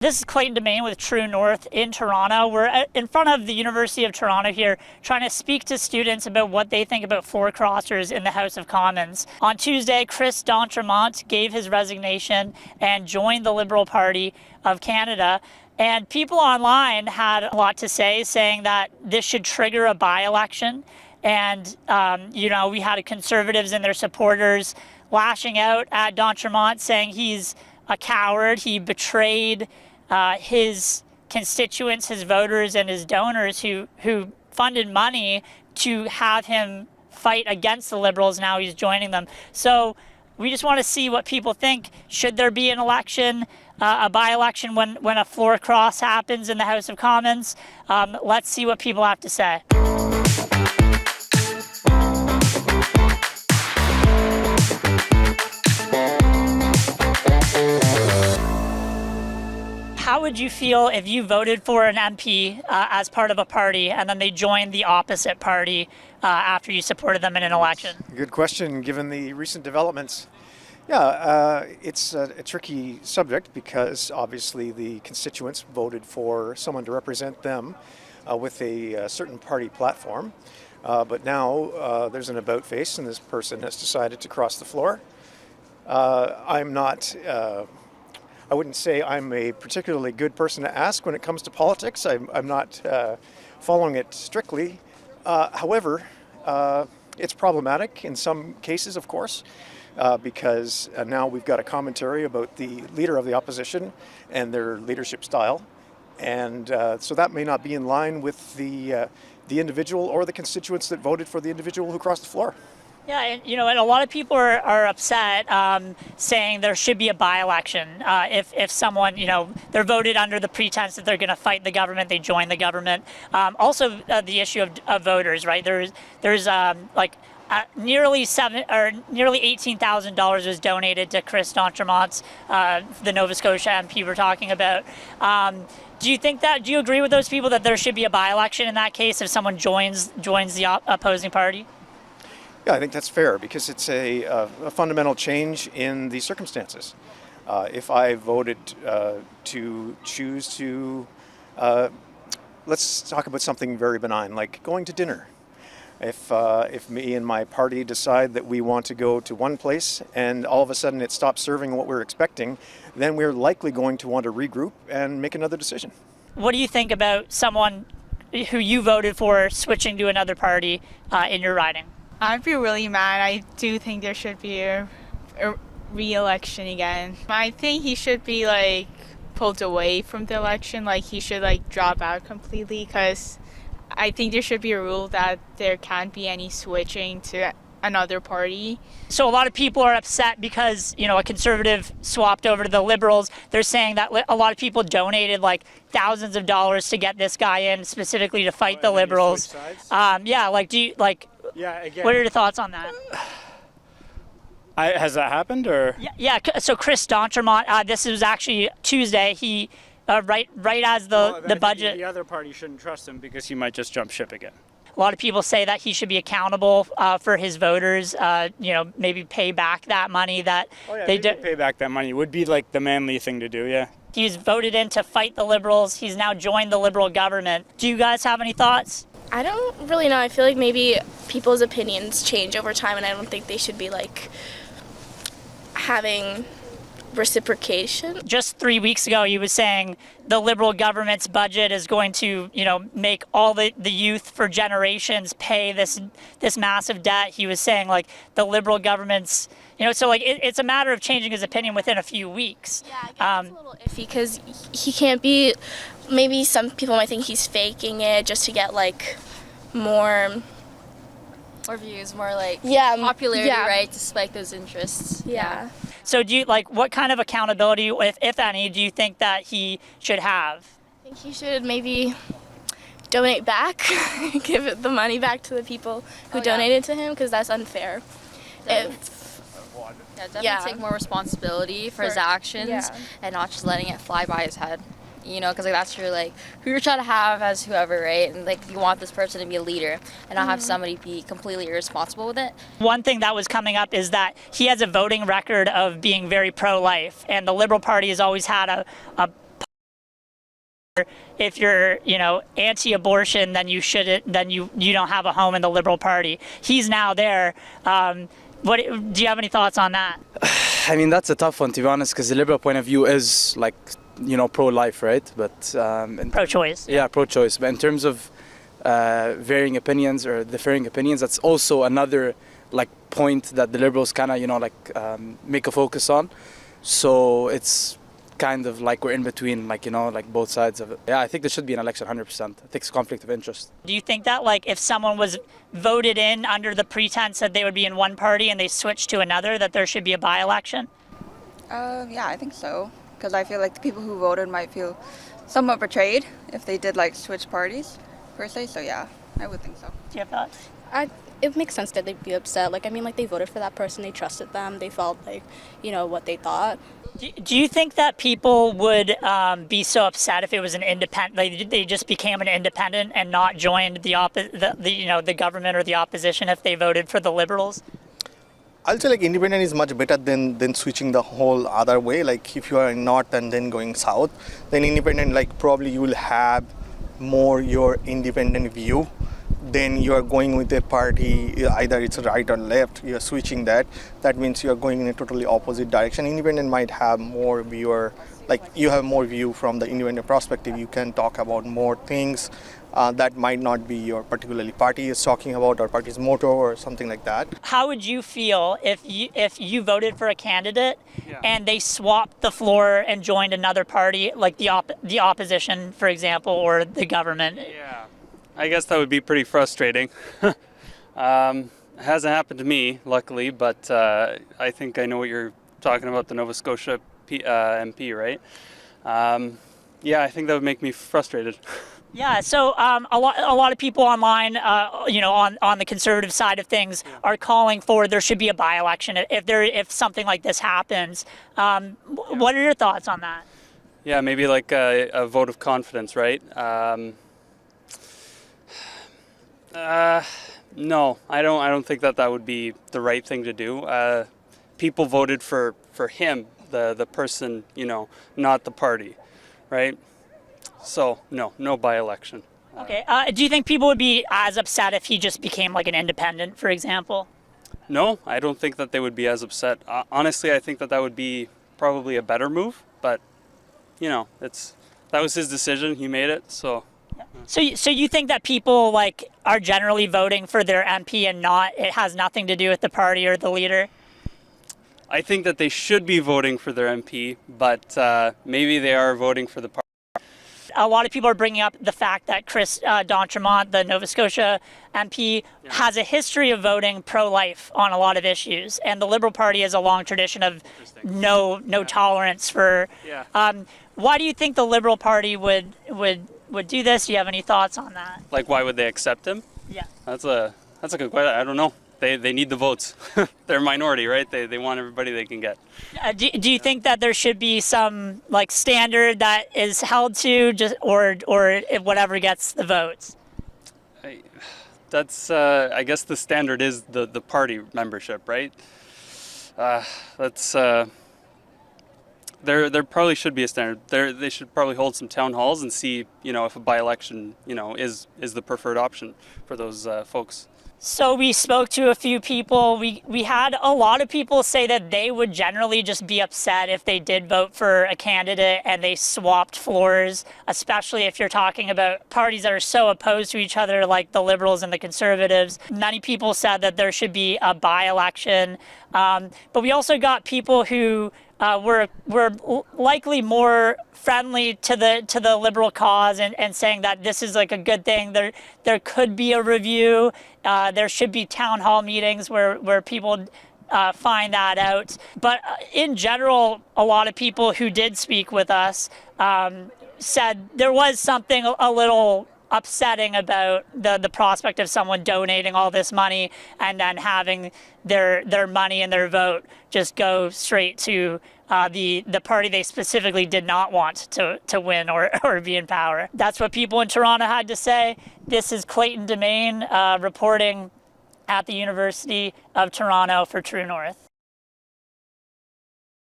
This is Clayton Domain with True North in Toronto. We're in front of the University of Toronto here trying to speak to students about what they think about four crossers in the House of Commons. On Tuesday, Chris d'Entremont gave his resignation and joined the Liberal Party of Canada. And people online had a lot to say, saying that this should trigger a by-election. And, we had Conservatives and their supporters lashing out at d'Entremont, saying he's a coward, he betrayed his constituents, his voters, and his donors who funded money to have him fight against the Liberals. Now he's joining them. So we just want to see what people think. Should there be an election, a by-election when a floor cross happens in the House of Commons? Let's see what people have to say. How would you feel if you voted for an MP as part of a party and then they joined the opposite party after you supported them in an election? Good question, given the recent developments. Yeah, it's a tricky subject because obviously the constituents voted for someone to represent them with a certain party platform. But now there's an about face and this person has decided to cross the floor. I wouldn't say I'm a particularly good person to ask when it comes to politics. I'm not following it strictly. However, it's problematic in some cases, of course, because now we've got a commentary about the leader of the opposition and their leadership style. And so that may not be in line with the individual or the constituents that voted for the individual who crossed the floor. Yeah, and a lot of people are upset, saying there should be a by-election. If someone, they're voted under the pretense that they're going to fight the government, they join the government. Also, the issue of voters, right? There's nearly $18,000 was donated to Chris d'Entremont's, the Nova Scotia MP we're talking about. Do you agree with those people that there should be a by-election in that case if someone joins the opposing party? Yeah, I think that's fair because it's a fundamental change in the circumstances. If I voted to choose to, let's talk about something very benign, like going to dinner. If me and my party decide that we want to go to one place and all of a sudden it stops serving what we're expecting, then we're likely going to want to regroup and make another decision. What do you think about someone who you voted for switching to another party in your riding? I'd be really mad. I do think there should be a re-election again. I think he should be pulled away from the election. He should drop out completely because I think there should be a rule that there can't be any switching to another party. So a lot of people are upset because, a Conservative swapped over to the Liberals. They're saying that a lot of people donated thousands of dollars to get this guy in specifically to fight the Liberals. Yeah, again. What are your thoughts on that? Has that happened, or? Yeah. So Chris d'Entremont, this was actually Tuesday. He right as the budget. The other party shouldn't trust him because he might just jump ship again. A lot of people say that he should be accountable for his voters. Maybe pay back that money that they pay back that money would be the manly thing to do. Yeah. He's voted in to fight the Liberals. He's now joined the Liberal government. Do you guys have any thoughts? I don't really know. I feel like maybe people's opinions change over time, and I don't think they should be having reciprocation. Just 3 weeks ago, he was saying the Liberal government's budget is going to, make all the youth for generations pay this massive debt. He was saying the Liberal government's, it's a matter of changing his opinion within a few weeks. Yeah, I guess it's a little iffy because he can't be. Maybe some people might think he's faking it just to get more views, more popularity, right, to spike those interests. Yeah. So do you what kind of accountability, if any, do you think that he should have? I think he should maybe donate back, give the money back to the people who donated to him, because that's unfair. Definitely take more responsibility for his actions and not just letting it fly by his head. Because that's your who you're trying to have as whoever, right? And you want this person to be a leader and not have somebody be completely irresponsible with it. One thing that was coming up is that he has a voting record of being very pro-life, and the Liberal Party has always had a If you're, anti-abortion, then you shouldn't. Then you don't have a home in the Liberal Party. He's now there. What do you have any thoughts on that? I mean, that's a tough one, to be honest, because the Liberal point of view is like, pro-life, right? But Pro-choice. Yeah, pro-choice. But in terms of varying opinions or differing opinions, that's also another point that the Liberals kind of make a focus on. So it's kind of like we're in between, both sides of it. Yeah, I think there should be an election, 100%. I think it's conflict of interest. Do you think that if someone was voted in under the pretense that they would be in one party and they switched to another, that there should be a by-election? Yeah, I think so. Because I feel like the people who voted might feel somewhat betrayed if they did switch parties, per se. So yeah, I would think so. Do you have thoughts? It makes sense that they'd be upset. They voted for that person, they trusted them, they felt what they thought. Do you think that people would be so upset if it was an independent, they just became an independent and not joined the government or the opposition if they voted for the Liberals? I'll say independent is much better than switching the whole other way. If you are in north and then going south, then independent probably you will have more your independent view. Then you are going with a party, either it's right or left, you are switching that. That means you are going in a totally opposite direction. Independent might have more viewer, you have more view from the independent perspective. You can talk about more things that might not be your particularly party is talking about or party's motto or something like that. How would you feel if you voted for a candidate and they swapped the floor and joined another party, like the opposition, for example, or the government? Yeah. I guess that would be pretty frustrating. It hasn't happened to me, luckily, but I think I know what you're talking about, the Nova Scotia MP, right? Yeah, I think that would make me frustrated. Yeah, so a lot of people online, on the conservative side of things, are calling for there should be a by-election if something like this happens. What are your thoughts on that? Yeah, maybe a vote of confidence, right? No, I don't think that would be the right thing to do. People voted for him, the person, not the party, right? So no by-election. Okay. Do you think people would be as upset if he just became an independent, for example? No, I don't think that they would be as upset. Honestly, I think that would be probably a better move, but that was his decision. He made it, so. So you think that people are generally voting for their MP and it has nothing to do with the party or the leader? I think that they should be voting for their MP, but maybe they are voting for the party. A lot of people are bringing up the fact that Chris d'Entremont, the Nova Scotia MP, has a history of voting pro-life on a lot of issues, and the Liberal Party has a long tradition of no tolerance for. Yeah. Why do you think the Liberal Party would do this? Do you have any thoughts on that? Why would they accept him? Yeah. That's a good question. I don't know. They need the votes. They're a minority, right? They want everybody they can get. Do you think that there should be some standard that is held to, or whatever gets the votes? That's I guess the standard is the party membership, right? There probably should be a standard. They should probably hold some town halls and see if a by-election is the preferred option for those folks. So we spoke to a few people. We had a lot of people say that they would generally just be upset if they did vote for a candidate and they swapped floors, especially if you're talking about parties that are so opposed to each other, like the Liberals and the Conservatives. Many people said that there should be a by-election. But we also got people who were likely more friendly to the Liberal cause and saying that this is a good thing. There could be a review. There should be town hall meetings where people find that out. But in general, a lot of people who did speak with us said there was something a little upsetting about the prospect of someone donating all this money and then having their money and their vote just go straight to the party they specifically did not want to win or be in power. That's what people in Toronto had to say. This is Clayton Demain reporting at the University of Toronto for True North.